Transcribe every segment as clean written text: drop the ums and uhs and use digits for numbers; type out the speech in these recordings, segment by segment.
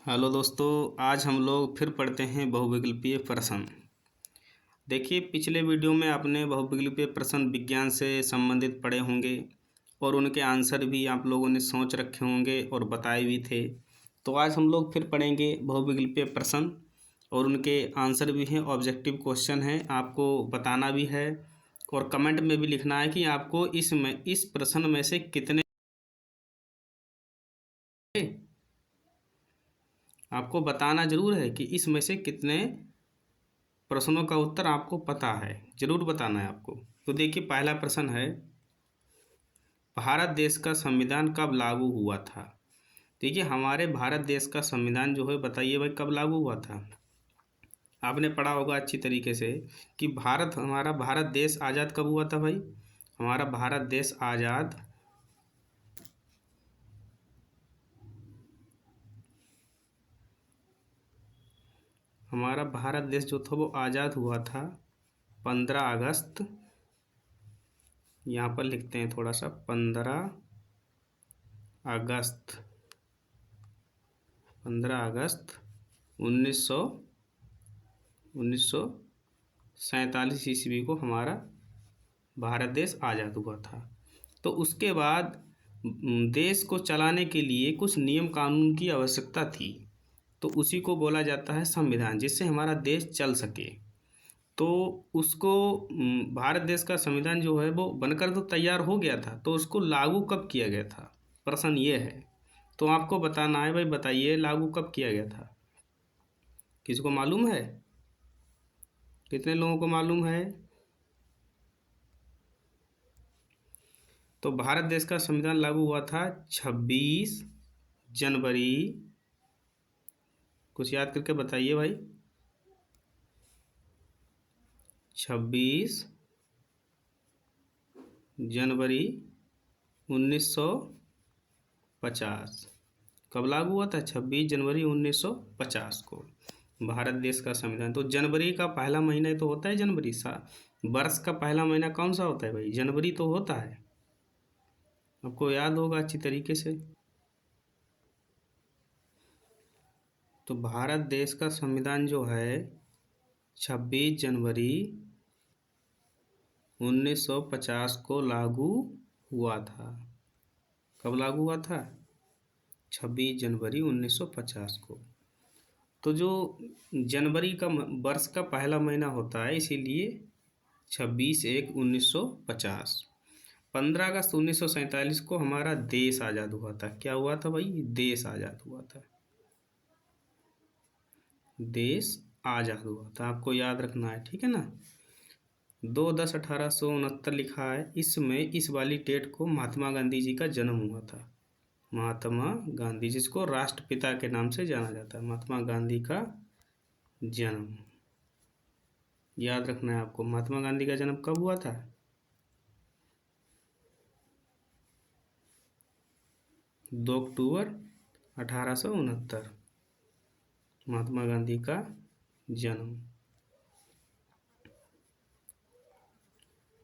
Hello दोस्तों, आज हम लोग फिर पढ़ते हैं बहुविकल्पीय प्रश्न। देखिए, पिछले वीडियो में आपने बहुविकल्पीय प्रश्न विज्ञान से संबंधित पढ़े होंगे और उनके आंसर भी आप लोगों ने सोच रखे होंगे और बताए भी थे। तो आज हम लोग फिर पढ़ेंगे बहुविकल्पीय प्रश्न और उनके आंसर भी हैं, ऑब्जेक्टिव क्वेश्चन हैं, आपको बताना भी है और कमेंट में भी लिखना है कि आपको इस प्रश्न में से कितने आपको बताना जरूर है कि इसमें से कितने प्रश्नों का उत्तर आपको पता है, जरूर बताना है आपको। तो देखिए, पहला प्रश्न है, भारत देश का संविधान कब लागू हुआ था? देखिए, हमारे भारत देश का संविधान जो है, बताइए भाई, कब लागू हुआ था? आपने पढ़ा होगा अच्छी तरीके से कि हमारा भारत देश आज़ाद कब हुआ था भाई? हमारा भारत देश आज़ाद हमारा भारत देश जो था वो आज़ाद हुआ था 15 अगस्त, यहाँ पर लिखते हैं थोड़ा सा, 15 अगस्त 15 अगस्त 1947 ईस्वी को हमारा भारत देश आज़ाद हुआ था। तो उसके बाद देश को चलाने के लिए कुछ नियम कानून की आवश्यकता थी, तो उसी को बोला जाता है संविधान, जिससे हमारा देश चल सके। तो उसको भारत देश का संविधान जो है वो बनकर तो तैयार हो गया था, तो उसको लागू कब किया गया था, प्रश्न ये है। तो आपको बताना है भाई, बताइए लागू कब किया गया था? किसी को मालूम है? कितने लोगों को मालूम है? तो भारत देश का संविधान लागू हुआ था 26 जनवरी, कुछ याद करके बताइए भाई। 26 जनवरी 1950। कब लागू हुआ था? 26 जनवरी 1950 को भारत देश का संविधान। तो जनवरी का पहला महीना तो होता है जनवरी, वर्ष का पहला महीना कौन सा होता है भाई? जनवरी तो होता है, आपको याद होगा अच्छी तरीके से। तो भारत देश का संविधान जो है 26 जनवरी 1950 को लागू हुआ था। कब लागू हुआ था? 26 जनवरी 1950 को। तो जो जनवरी का वर्ष का पहला महीना होता है, इसीलिए 26/1/1950। 15 अगस्त 1947 को हमारा देश आज़ाद हुआ था। क्या हुआ था भाई? देश आज़ाद हुआ था, देश आज़ाद हुआ था, आपको याद रखना है, ठीक है ना। 2/10/1869 लिखा है, इसमें इस वाली डेट को महात्मा गांधी जी का जन्म हुआ था। महात्मा गांधी, जिसको राष्ट्रपिता के नाम से जाना जाता है, महात्मा गांधी का जन्म याद रखना है आपको। महात्मा गांधी का जन्म कब हुआ था? 2 अक्टूबर 1869, महात्मा गांधी का जन्म।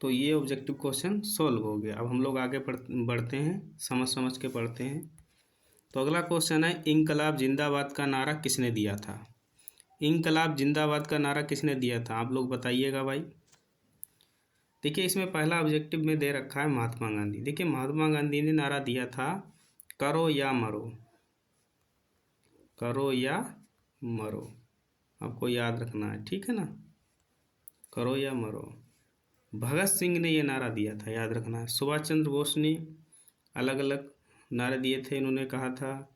तो ये ऑब्जेक्टिव क्वेश्चन सॉल्व हो गया। अब हम लोग आगे बढ़ते हैं, समझ समझ के पढ़ते हैं। तो अगला क्वेश्चन है, इंकलाब जिंदाबाद का नारा किसने दिया था? इंकलाब जिंदाबाद का नारा किसने दिया था, आप लोग बताइएगा भाई। देखिए, इसमें पहला ऑब्जेक्टिव में दे रखा है महात्मा गांधी। देखिए, महात्मा गांधी ने नारा दिया था, करो या मरो, करो या मरो, आपको याद रखना है, ठीक है ना, करो या मरो। भगत सिंह ने ये नारा दिया था, याद रखना है। सुभाष चंद्र बोस ने अलग अलग नारे दिए थे, इन्होंने कहा था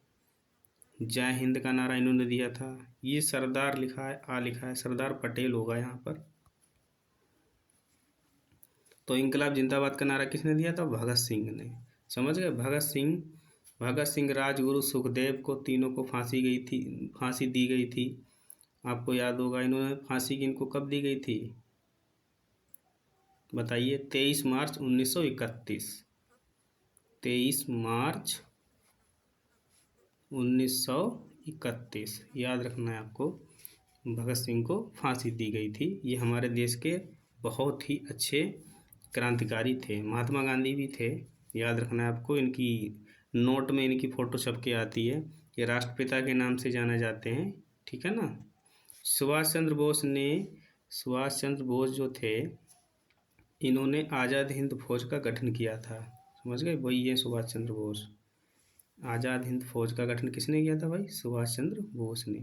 जय हिंद का नारा इन्होंने दिया था। ये सरदार लिखा है, लिखा है, सरदार पटेल होगा यहाँ पर। तो इंकलाब जिंदाबाद का नारा किसने दिया था? भगत सिंह ने। समझ गए? भगत सिंह, राजगुरु, सुखदेव को तीनों को फांसी दी गई थी, आपको याद होगा। इन्होंने फांसी इनको कब दी गई थी बताइए? 23 मार्च 1931, 23 मार्च 1931, याद रखना है आपको। भगत सिंह को फांसी दी गई थी। ये हमारे देश के बहुत ही अच्छे क्रांतिकारी थे। महात्मा गांधी भी थे, याद रखना है आपको। इनकी नोट में इनकी फ़ोटो छप के आती है। ये राष्ट्रपिता के नाम से जाने जाते हैं, ठीक है ना। सुभाष चंद्र बोस जो थे, इन्होंने आज़ाद हिंद फौज का गठन किया था, समझ गए, वही है सुभाष चंद्र बोस। आज़ाद हिंद फौज का गठन किसने किया था भाई? सुभाष चंद्र बोस ने।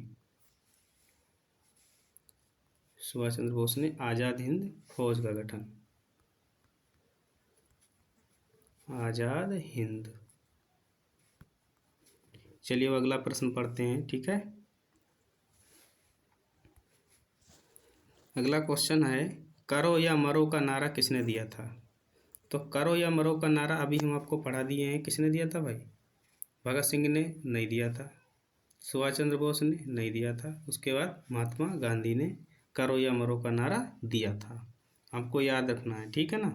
सुभाष चंद्र बोस ने आज़ाद हिंद फौज का गठन, आज़ाद हिंद। चलिए अब अगला प्रश्न पढ़ते हैं, ठीक है। अगला क्वेश्चन है, करो या मरो का नारा किसने दिया था? तो करो या मरो का नारा अभी हम आपको पढ़ा दिए हैं, किसने दिया था भाई? भगत सिंह ने नहीं दिया था, सुभाष चंद्र बोस ने नहीं दिया था, उसके बाद महात्मा गांधी ने करो या मरो का नारा दिया था। आपको याद रखना है, ठीक है ना।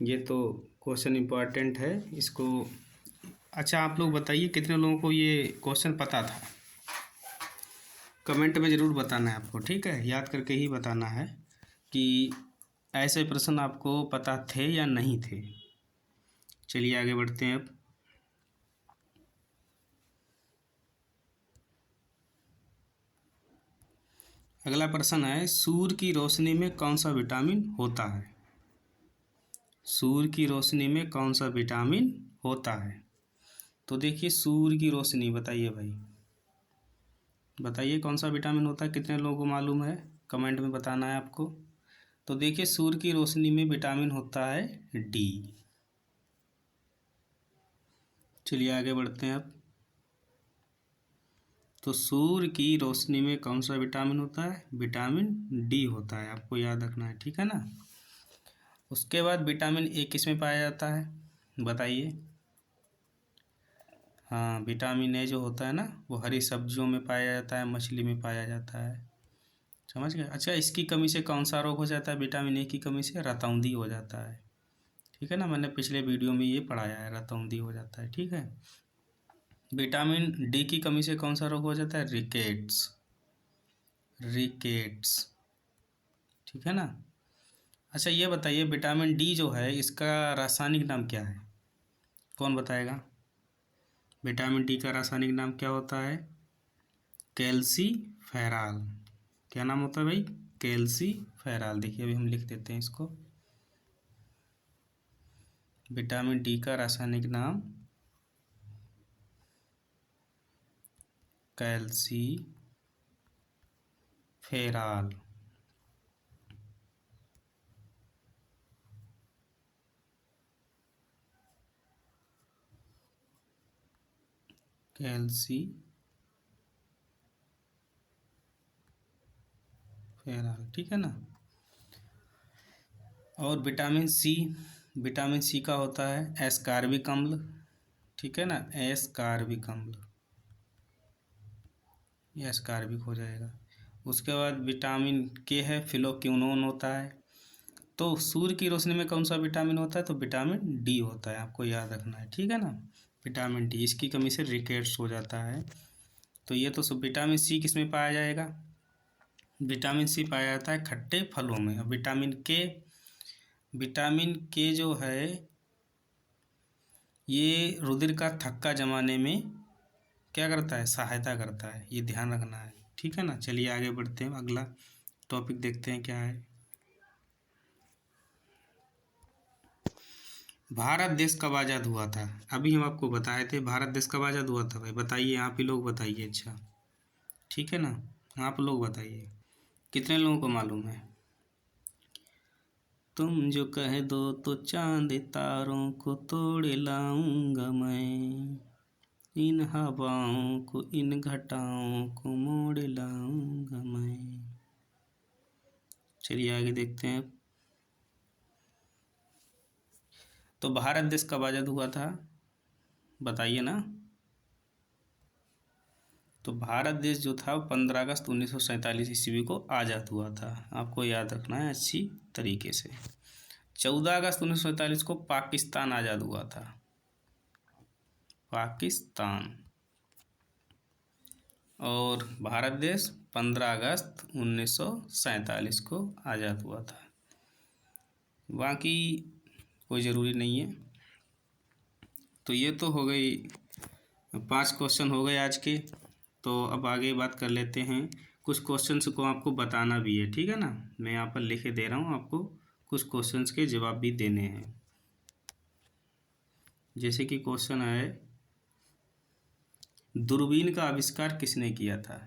ये तो क्वेश्चन इम्पॉर्टेंट है, इसको। अच्छा, आप लोग बताइए कितने लोगों को ये क्वेश्चन पता था? कमेंट में ज़रूर बताना है आपको, ठीक है। याद करके ही बताना है कि ऐसे प्रश्न आपको पता थे या नहीं थे। चलिए आगे बढ़ते हैं अब। अगला प्रश्न है, सूर्य की रोशनी में कौन सा विटामिन होता है? सूर्य की रोशनी में कौन सा विटामिन होता है? तो देखिए, सूर्य की रोशनी, बताइए भाई, बताइए कौन सा विटामिन होता है? कितने लोगों को मालूम है? कमेंट में बताना है आपको। तो देखिए, सूर्य की रोशनी में विटामिन होता है डी। चलिए आगे बढ़ते हैं अब। तो सूर्य की रोशनी में कौन सा विटामिन होता है? विटामिन डी होता है, आपको याद रखना है, ठीक है ना। उसके बाद विटामिन ए किस में पाया जाता है, बताइए। हाँ, विटामिन ए जो होता है ना, वो हरी सब्जियों में पाया जाता है, मछली में पाया जाता है, समझ गए। अच्छा, इसकी कमी से कौन सा रोग हो जाता है? विटामिन ए की कमी से रतौंधी हो जाता है, ठीक है ना। मैंने पिछले वीडियो में ये पढ़ाया है, रतौंधी हो जाता है, ठीक है। विटामिन डी की कमी से कौन सा रोग हो जाता है? रिकेट्स, रिकेट्स, ठीक है ना। अच्छा, ये बताइए, विटामिन डी जो है, इसका रासायनिक नाम क्या है? कौन बताएगा? विटामिन डी का रासायनिक नाम क्या होता है? कैल्सीफेरॉल। क्या नाम होता है भाई? कैल्सीफेरॉल। देखिए अभी हम लिख देते हैं इसको। विटामिन डी का रासायनिक नाम कैल्सीफेरॉल। कैल्सीफेरॉल, ठीक है ना। और विटामिन सी, विटामिन सी का होता है एस्कॉर्बिक अम्ल, ठीक है ना, एस्कॉर्बिक अम्ल, ये एस्कॉर्बिक हो जाएगा। उसके बाद विटामिन के है, फिलोक्विनोन होता है। तो सूर्य की रोशनी में कौन सा विटामिन होता है? तो विटामिन डी होता है, आपको याद रखना है, ठीक है ना। विटामिन डी, इसकी कमी से रिकेट्स हो जाता है। तो ये तो सब। विटामिन सी किस में पाया जाएगा? विटामिन सी पाया जाता है खट्टे फलों में। अब विटामिन के जो है, ये रुधिर का थक्का जमाने में क्या करता है? सहायता करता है, ये ध्यान रखना है, ठीक है ना। चलिए आगे बढ़ते हैं, अगला टॉपिक देखते हैं क्या है। भारत देश कब आज़ाद हुआ था? अभी हम आपको बताए थे भारत देश कब आज़ाद हुआ था भाई, बताइए। आप ही लोग बताइए, अच्छा, ठीक है ना, आप लोग बताइए कितने लोगों को मालूम है। तुम जो कह दो तो चांद तारों को तोड़ लाऊंगा मैं, इन हवाओं को, इन घटाओं को मोड़ लाऊंगा मैं। चलिए आगे देखते हैं। तो भारत देश कब आज़ाद हुआ था, बताइए ना। तो भारत देश जो था 15 अगस्त 1947 ईस्वी को आज़ाद हुआ था, आपको याद रखना है अच्छी तरीके से। 14 अगस्त 1947 को पाकिस्तान आज़ाद हुआ था, पाकिस्तान। और भारत देश 15 अगस्त 1947 को आज़ाद हुआ था। बाकी कोई ज़रूरी नहीं है। तो ये तो हो गई 5 क्वेश्चन हो गए आज के। तो अब आगे बात कर लेते हैं। कुछ क्वेश्चंस को आपको बताना भी है, ठीक है ना। मैं यहाँ पर लिखे दे रहा हूँ, आपको कुछ क्वेश्चंस के जवाब भी देने हैं। जैसे कि क्वेश्चन है, दूरबीन का आविष्कार किसने किया था?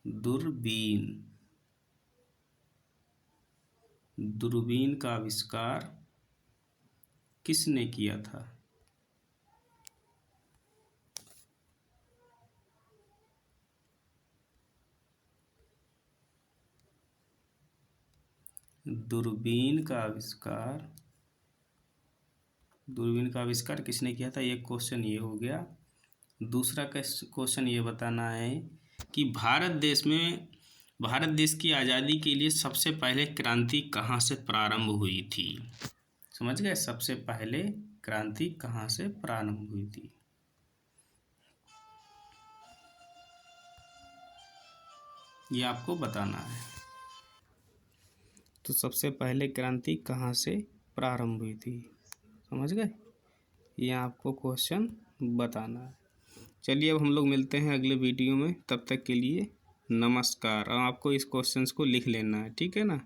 दूरबीन का आविष्कार किसने किया था? दूरबीन का आविष्कार किसने किया था? एक क्वेश्चन ये हो गया। दूसरा क्वेश्चन ये बताना है कि भारत देश की आज़ादी के लिए सबसे पहले क्रांति कहाँ से प्रारंभ हुई थी? समझ गए? सबसे पहले क्रांति कहाँ से प्रारंभ हुई थी? ये आपको बताना है। तो सबसे पहले क्रांति कहाँ से प्रारंभ हुई थी, समझ गए? ये आपको क्वेश्चन बताना है। चलिए, अब हम लोग मिलते हैं अगले वीडियो में। तब तक के लिए नमस्कार। और आपको इस क्वेश्चंस को लिख लेना है, ठीक है ना।